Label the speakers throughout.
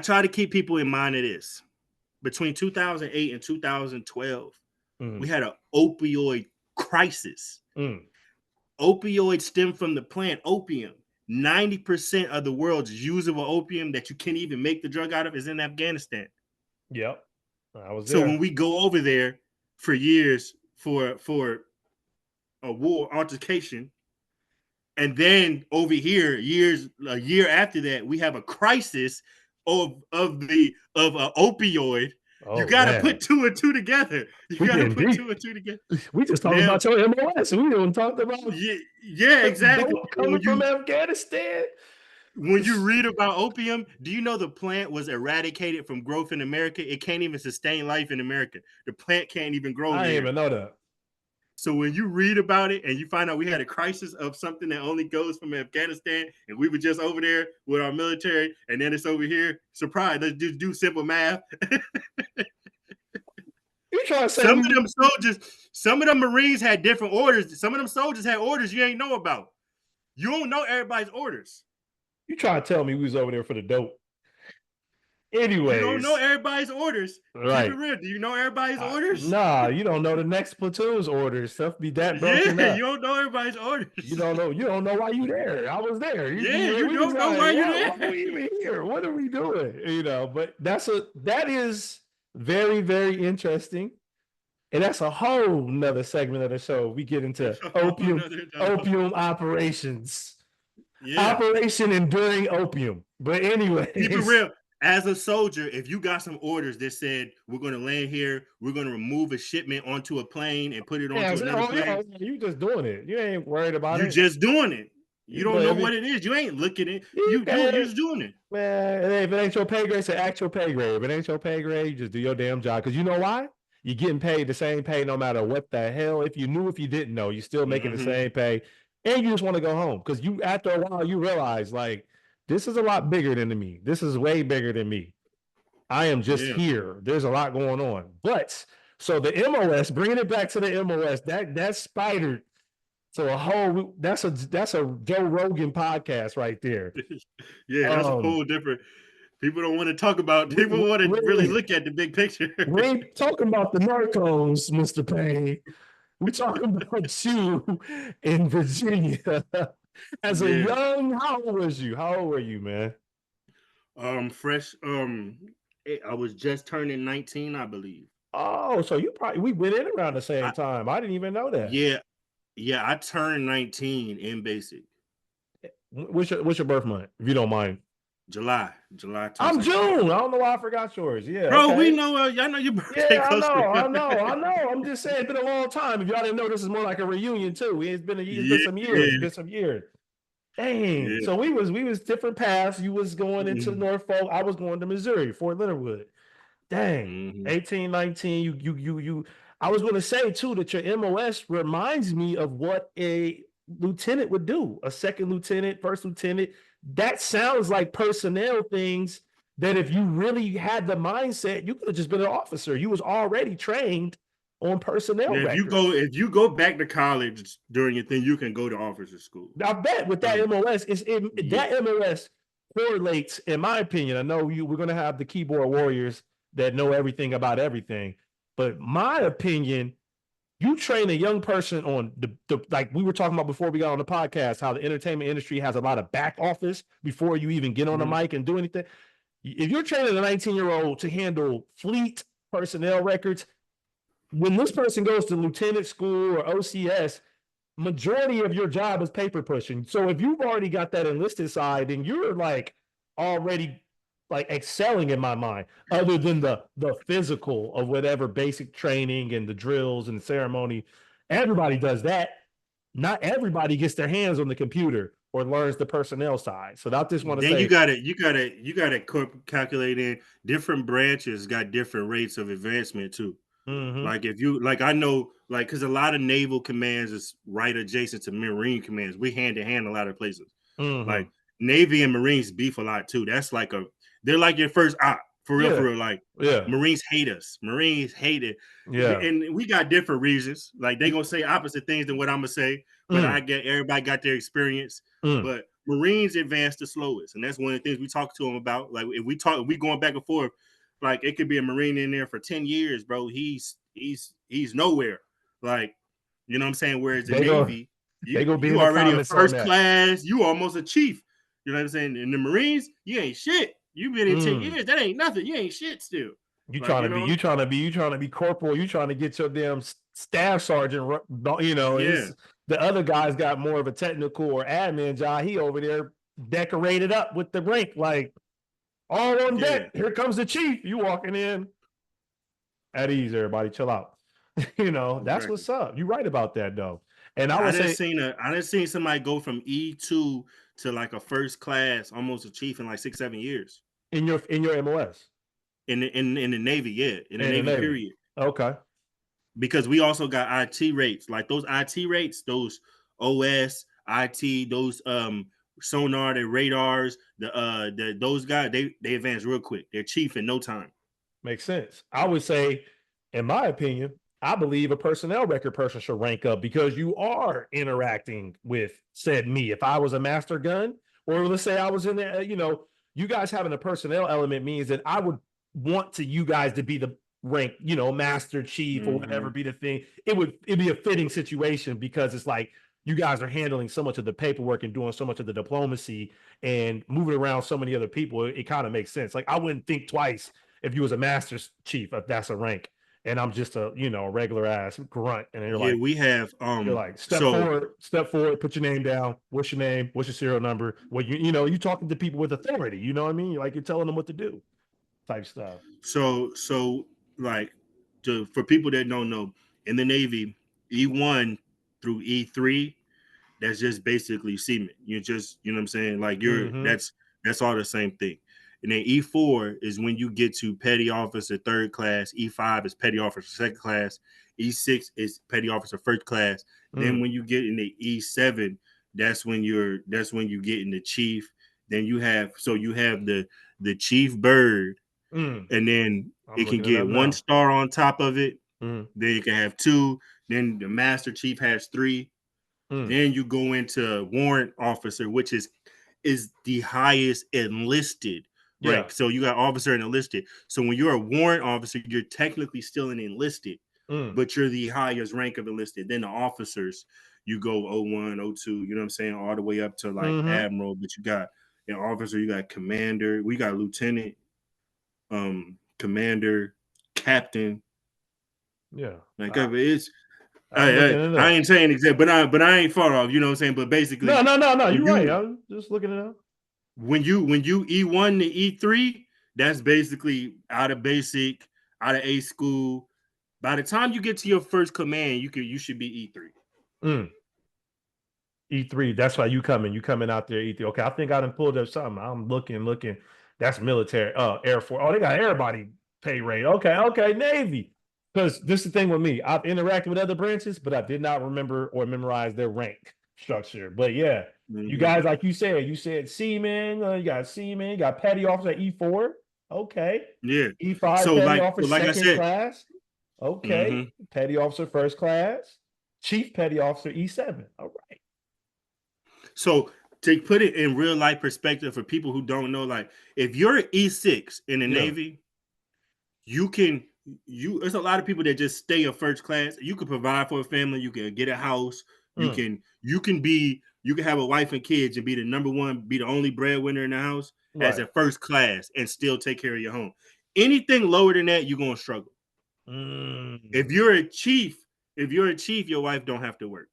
Speaker 1: try to keep people in mind of this. Between 2008 and 2012, we had an opioid crisis. Opioids stem from the plant opium. 90% of the world's usable opium that you can't even make the drug out of is in Afghanistan.
Speaker 2: Yep. I was
Speaker 1: So
Speaker 2: there.
Speaker 1: when we go over there for years for a war altercation, and then over here, a year after that, we have a crisis of opioid. You got to put 2 and 2 together. You got to put 2 and 2 together.
Speaker 2: We just talked about your MOS. We didn't talk about
Speaker 1: exactly.
Speaker 2: Coming from Afghanistan.
Speaker 1: When you read about opium, do you know the plant was eradicated from growth in America? It can't even sustain life in America. The plant can't even grow.
Speaker 2: I didn't even know that.
Speaker 1: So when you read about it and you find out we had a crisis of something that only goes from Afghanistan, and we were just over there with our military, and then it's over here, surprise, let's just do simple math.
Speaker 2: You trying to say
Speaker 1: some of them soldiers, some of them Marines had different orders. Some of them soldiers had orders you ain't know about. You don't know everybody's orders.
Speaker 2: You trying to tell me we was over there for the dope? Anyways,
Speaker 1: you don't know everybody's orders.
Speaker 2: Right.
Speaker 1: Keep it real. Do you know everybody's orders?
Speaker 2: Nah, you don't know the next platoon's orders. Stuff be that broken up.
Speaker 1: You don't know everybody's orders.
Speaker 2: You don't know why you there. I was there.
Speaker 1: You don't know why you there.
Speaker 2: Why are we even here? What are we doing? But that is very, very interesting. And that's a whole nother segment of the show. We get into opium operations. Operation Enduring Opium. But anyway.
Speaker 1: Keep it real. As a soldier, if you got some orders that said we're going to land here, we're going to remove a shipment onto a plane and put it onto another plane.
Speaker 2: You just doing it. You ain't worried about it.
Speaker 1: You're just doing it. You don't know what it is. You ain't looking at it. You're just doing it.
Speaker 2: Man, if it ain't your pay grade, say actual pay grade. If it ain't your pay grade, you just do your damn job. Because you know why? You're getting paid the same pay no matter what the hell. If you knew, if you didn't know, you're still making the same pay. And you just want to go home. Because after a while, you realize, like, this is a lot bigger than me. This is way bigger than me. I am just here. There's a lot going on. But so the MOS, bringing it back to the MOS, that spidered to a whole. That's a Joe Rogan podcast right there.
Speaker 1: That's a whole different. People don't want to talk about. People want to really look at the big picture.
Speaker 2: We ain't talking about the narcos, Mr. Payne. We're talking about you in Virginia. As a young, how old was you? How old were you, man?
Speaker 1: Fresh. I was just turning 19, I believe.
Speaker 2: Oh, so we went in around the same time. I didn't even know that.
Speaker 1: Yeah. I turned 19 in basic.
Speaker 2: What's your birth month, if you don't mind?
Speaker 1: July.
Speaker 2: I'm June. I don't know why I forgot yours. Yeah,
Speaker 1: bro. Okay. We know. I know your birthday.
Speaker 2: Yeah, I know. I'm just saying, it's been a long time. If y'all didn't know, this is more like a reunion too. It's been some years. Dang. Yeah. So we was different paths. You was going into Norfolk. I was going to Missouri, Fort Leonard Wood. Dang. 18, 19. You. I was going to say too that your MOS reminds me of what a lieutenant would do. A second lieutenant, first lieutenant. That sounds like personnel things that if you really had the mindset, you could have just been an officer. You was already trained on personnel.
Speaker 1: Yeah, if you go back to college during your thing, you can go to officer school.
Speaker 2: I bet with that MOS, that MOS correlates, in my opinion. I know we're going to have the keyboard warriors that know everything about everything, but my opinion, you train a young person on the like we were talking about before we got on the podcast, how the entertainment industry has a lot of back office before you even get on the mic and do anything. If you're training a 19-year-old to handle fleet personnel records, when this person goes to lieutenant school or OCS, majority of your job is paper pushing. So if you've already got that enlisted side, then you're like already like excelling in my mind, other than the physical of whatever basic training and the drills and the ceremony. Everybody does that. Not everybody gets their hands on the computer or learns the personnel side. So I just want to say,
Speaker 1: you got to calculate in different branches got different rates of advancement too. Like if you I know because a lot of naval commands is right adjacent to Marine commands. We hand to hand a lot of places. Like Navy and Marines beef a lot too. That's they're like your first op for real. Marines hate us. Marines hate it. Yeah, and we got different reasons. Like they gonna say opposite things than what I'm gonna say. But I get everybody got their experience. But Marines advance the slowest, and that's one of the things we talk to them about. Like if we going back and forth, like it could be a Marine in there for 10 years, bro. He's nowhere. Like, you know what I'm saying? Whereas the
Speaker 2: They go
Speaker 1: Navy,
Speaker 2: they go be in
Speaker 1: you
Speaker 2: the
Speaker 1: already a
Speaker 2: comments on
Speaker 1: first
Speaker 2: that.
Speaker 1: class, you almost a chief. You know what I'm saying? In the Marines, you ain't shit. You been in 10 years, that ain't nothing. You ain't shit still.
Speaker 2: You
Speaker 1: Like,
Speaker 2: trying
Speaker 1: you
Speaker 2: to be,
Speaker 1: know?
Speaker 2: corporal. You trying to get your damn staff sergeant. You know,
Speaker 1: Yeah.
Speaker 2: the other guy's got more of a technical or admin job. He over there decorated up with the rank, like all on deck.
Speaker 1: Yeah.
Speaker 2: Here comes the chief. You walking in at ease, everybody, chill out. That's
Speaker 1: Exactly.
Speaker 2: what's up. You're right about that though. And I would say
Speaker 1: I done seen somebody go from E2 to like a first class, almost a chief in like 6, 7 years.
Speaker 2: in your MOS
Speaker 1: In the Navy, yeah. In the
Speaker 2: and the
Speaker 1: Navy,
Speaker 2: Navy.
Speaker 1: period.
Speaker 2: Okay.
Speaker 1: Because we also got IT rates. Like those IT rates, those OS, IT, those sonar, the radars, those guys, they advance real quick. They're chief in no time.
Speaker 2: Makes sense. I would say, in my opinion, I believe a personnel record person should rank up because you are interacting with said me. If I was a master gun, or let's say I was in there, you guys having a personnel element means that I would want to you guys to be the rank, master chief or whatever
Speaker 1: Mm-hmm.
Speaker 2: be the thing. It'd be a fitting situation because it's like you guys are handling so much of the paperwork and doing so much of the diplomacy and moving around so many other people. It kind of makes sense. Like I wouldn't think twice if you was a master chief, if that's a rank, and I'm just a regular ass grunt, and
Speaker 1: Yeah, we have
Speaker 2: you're like
Speaker 1: so
Speaker 2: step forward, put your name down. What's your name? What's your serial number? Well, you talking to people with authority. You know what I mean? Like you're telling them what to do, type stuff.
Speaker 1: so like for people that don't know, in the Navy, E1 through E3, that's just basically semen. You just, you know what I'm saying? Like
Speaker 2: Mm-hmm.
Speaker 1: that's all the same thing. And then E4 is when you get to petty officer third class. E5 is petty officer second class. E6 is petty officer first class. Then when you get into E7, that's when you get into chief. Then you have the chief bird, and then
Speaker 2: I'm
Speaker 1: it can
Speaker 2: looking it
Speaker 1: get
Speaker 2: up
Speaker 1: one
Speaker 2: now.
Speaker 1: star on top of it.
Speaker 2: Mm.
Speaker 1: Then you can have two. Then the master chief has three.
Speaker 2: Mm.
Speaker 1: Then you go into warrant officer, which is the highest enlisted
Speaker 2: Yeah.
Speaker 1: rank. So you got officer and enlisted. So when you're a warrant officer, you're technically still an enlisted,
Speaker 2: Mm.
Speaker 1: but you're the highest rank of enlisted. Then the officers, you go 01, 02, you know what I'm saying, all the way up to like
Speaker 2: Mm-hmm.
Speaker 1: admiral. But you got an officer, you got commander, we got lieutenant, commander, captain.
Speaker 2: Yeah.
Speaker 1: Like it's
Speaker 2: I'm looking it
Speaker 1: I
Speaker 2: up.
Speaker 1: ain't saying exact, but I ain't far off. You know what I'm saying. But
Speaker 2: No,
Speaker 1: basically,
Speaker 2: no, no, no.
Speaker 1: when
Speaker 2: You're right.
Speaker 1: you
Speaker 2: I'm just looking it up.
Speaker 1: when you E1 to E3, that's basically out of basic, out of A school. By the time you get to your first command, you should be E3.
Speaker 2: Mm. E3. That's why you coming. You coming out there E3. Okay, I think I done pulled up something. I'm looking. That's military. Air Force. Oh, they got everybody pay rate. Okay, Navy. Because this is the thing with me. I've interacted with other branches, but I did not remember or memorize their rank structure. But yeah, you
Speaker 1: Mm-hmm.
Speaker 2: guys, like you said seaman. You got seaman. You got petty officer E4. Okay.
Speaker 1: Yeah.
Speaker 2: E5
Speaker 1: So
Speaker 2: petty
Speaker 1: like
Speaker 2: officer
Speaker 1: so like I
Speaker 2: second
Speaker 1: said,
Speaker 2: class. Okay.
Speaker 1: mm-hmm.
Speaker 2: Petty officer first class. Chief petty officer E7. All right.
Speaker 1: So to put it in real life perspective for people who don't know, like if you're E6 in the
Speaker 2: Yeah.
Speaker 1: Navy, you can there's a lot of people that just stay a first class. You can provide for a family, you can get a house,
Speaker 2: Mm.
Speaker 1: you can have a wife and kids and be the number one, be the only breadwinner in the house as
Speaker 2: Right.
Speaker 1: a first class and still take care of your home. Anything lower than that, you're gonna struggle.
Speaker 2: Mm.
Speaker 1: If you're a chief, your wife don't have to work.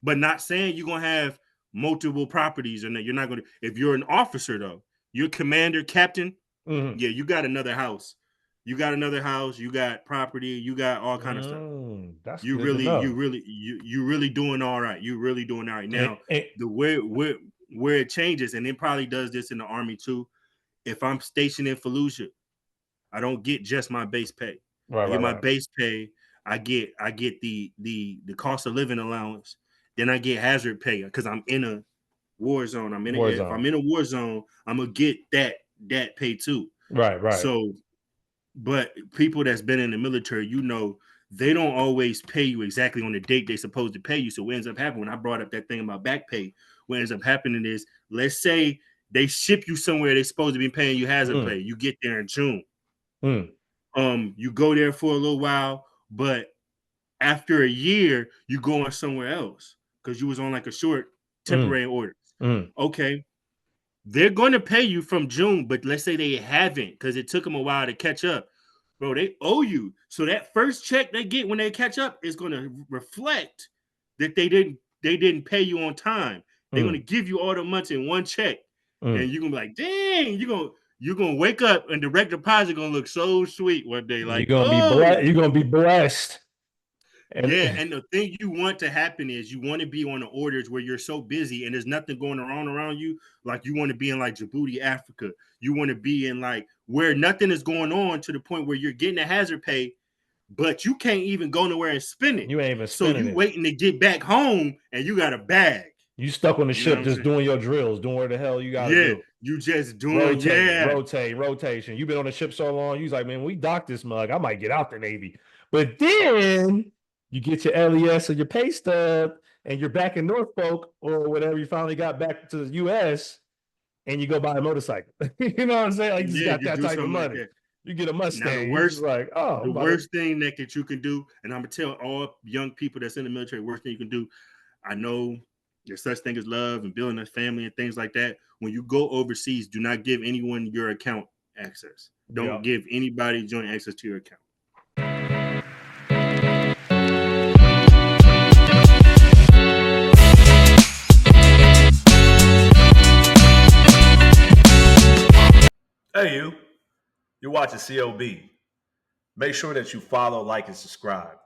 Speaker 1: But not saying you're gonna have multiple properties and that you're not gonna. If you're an officer though, you're commander, captain,
Speaker 2: Mm.
Speaker 1: yeah, you got another house. You got another house. You got property. You got all kind of stuff.
Speaker 2: That's
Speaker 1: You
Speaker 2: good to
Speaker 1: really,
Speaker 2: know.
Speaker 1: you really doing all right. You really doing all right.
Speaker 2: And,
Speaker 1: Now,
Speaker 2: and,
Speaker 1: the where it changes, and it probably does this in the army too. If I'm stationed in Fallujah, I don't get just my base pay.
Speaker 2: right,
Speaker 1: I get
Speaker 2: right,
Speaker 1: my
Speaker 2: right.
Speaker 1: base pay. I get the cost of living allowance. Then I get hazard pay because I'm in a war zone.
Speaker 2: War
Speaker 1: If
Speaker 2: zone.
Speaker 1: I'm in a war zone, I'm gonna get that pay too.
Speaker 2: Right, right.
Speaker 1: So, but people that's been in the military, you know, they don't always pay you exactly on the date they're supposed to pay you. So what ends up happening, when I brought up that thing about back pay, what ends up happening is, let's say they ship you somewhere they're supposed to be paying you hazard pay. You get there in June. You go there for a little while, but after a year, you going somewhere else because you was on like a short temporary order. Okay. They're going to pay you from June, but let's say they haven't because it took them a while to catch up. Bro, they owe you. So that first check they get when they catch up is going to reflect that they didn't pay you on time. They're going to give you all the months in one check. And you're going to be like, dang, you're gonna wake up and direct deposit gonna look so sweet one day. Like,
Speaker 2: you're gonna be blessed.
Speaker 1: And the thing you want to happen is you want to be on the orders where you're so busy and there's nothing going on around you. Like, you want to be in like Djibouti, Africa. You want to be in like where nothing is going on to the point where you're getting a hazard pay, but you can't even go nowhere and spend it.
Speaker 2: You ain't even spending
Speaker 1: it. Waiting to get back home and you got a bag.
Speaker 2: You stuck on the ship just doing your drills, doing what the hell you gotta do.
Speaker 1: You just doing
Speaker 2: rotation. You've been on the ship so long, you was like, man, we docked this mug. I might get out the Navy. But then you get your LES or your pay stub and you're back in Norfolk or whatever, you finally got back to the US and you go buy a motorcycle. You know what I'm saying? Like, you just got that type of money. Like, you get a Mustang.
Speaker 1: Now, the worst thing that you can do, and I'm gonna tell all young people that's in the military, worst thing you can do, I know there's such thing as love and building a family and things like that. When you go overseas, do not give anyone your account access. Don't give anybody joint access to your account.
Speaker 3: Hey, you're watching C.O.B. Make sure that you follow, like, and subscribe.